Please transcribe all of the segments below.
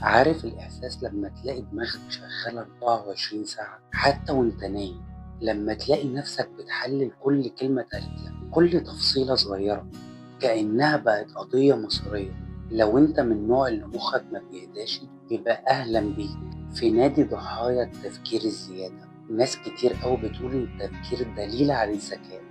عارف الإحساس لما تلاقي دماغك شغالة 24 ساعة حتى وانت نايم؟ لما تلاقي نفسك بتحلل كل كلمة اتقالت لك، كل تفصيلة صغيرة كأنها بقت قضية مصيرية. لو انت من النوع اللي مخك ما بيهداش، يبقى أهلا بيك في نادي ضحايا التفكير الزيادة. ناس كتير أوي بتقول إن التفكير دليل على الذكاء،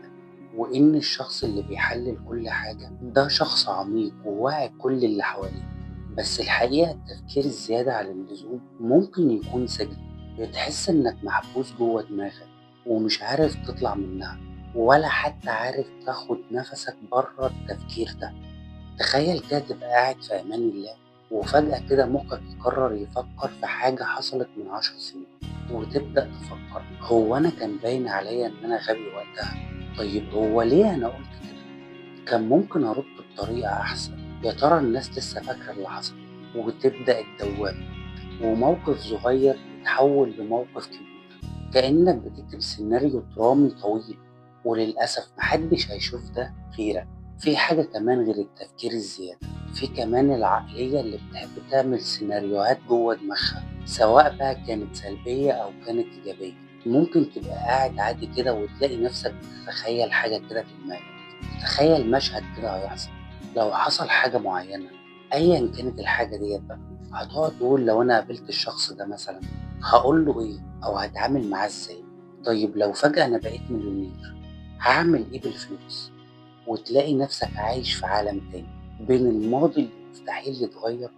وإن الشخص اللي بيحلل كل حاجة ده شخص عميق وواعي كل اللي حواليه. بس الحقيقة التفكير الزيادة عن اللزوم ممكن يكون سجن، بتحس إنك محبوس جوه دماغك ومش عارف تطلع منها، ولا حتى عارف تاخد نفسك بره التفكير ده. تخيل كده تبقى قاعد في أمان الله، وفجأة كده مخك يقرر يفكر في حاجة حصلت من 10 سنين، وتبدأ تفكر هو أنا كان باين عليا إن أنا غبي وقتها؟ طيب هو ليه أنا قلت كده؟ كان ممكن أرد بطريقة أحسن. يا ترى الناس لسه فاكرة اللي حصل؟ وتبدأ الدوامة، وموقف صغير يتحول لموقف كبير، كأنك بتكتب سيناريو درامي طويل. وللأسف محدش هيشوف ده غيرك. في حاجة كمان غير التفكير الزيادة، في كمان العقلية اللي بتحب تعمل سيناريوهات جوه دماغها، سواء بقى كانت سلبية أو كانت إيجابية. ممكن تبقى قاعد عادي كده وتلاقي نفسك بتتخيل حاجة كده في دماغك. تخيل مشهد كده هيحصل، لو حصل حاجة معينة أيا كانت الحاجة ديت بقى، هتقعد تقول لو أنا قابلت الشخص ده مثلا هقول له إيه أو هتعامل معاه إزاي. طيب لو فجأة أنا بقيت مليونير هعمل إيه بالفلوس؟ وتلاقي نفسك عايش في عالم تاني، بين الماضي اللي مستحيل يتغير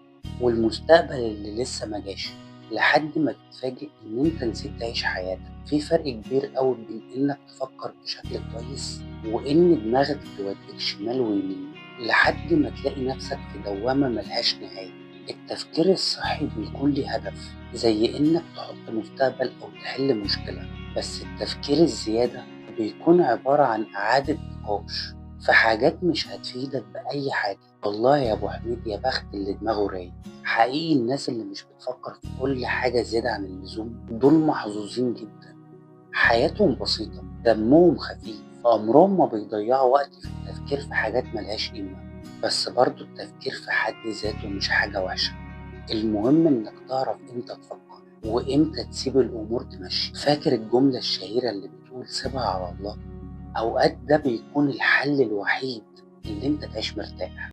والمستقبل اللي لسه ما جاش، لحد ما تتفاجئ إن أنت نسيت تعيش حياتك. في فرق كبير أوي بين إنك تفكر بشكل كويس وإن دماغك توديك شمال ويمين، لحد ما تلاقي نفسك في دوامة ملهاش نهاية. التفكير الصحي بيكون ليه هدف، زي إنك تحط مستقبل أو تحل مشكلة. بس التفكير الزيادة بيكون عبارة عن إعادة نقاش في حاجات مش هتفيدك بأي حاجة. والله يا أبو حميد يا بخت اللي دماغه رايق. حقيقي الناس اللي مش بتفكر في كل حاجة زيادة عن اللزوم دول محظوظين جدا. حياتهم بسيطة، دمهم خفيف، عمرهم ما بيضيعوا وقت في التفكير في حاجات ملهاش قيمة. بس برضو التفكير في حد ذاته مش حاجة وحشة. المهم إنك تعرف إمتى تفكر وإمتى تسيب الأمور تمشي. فاكر الجملة الشهيرة اللي بتقول سيبها على الله؟ أوقات ده بيكون الحل الوحيد اللي أنت تعيش مرتاح.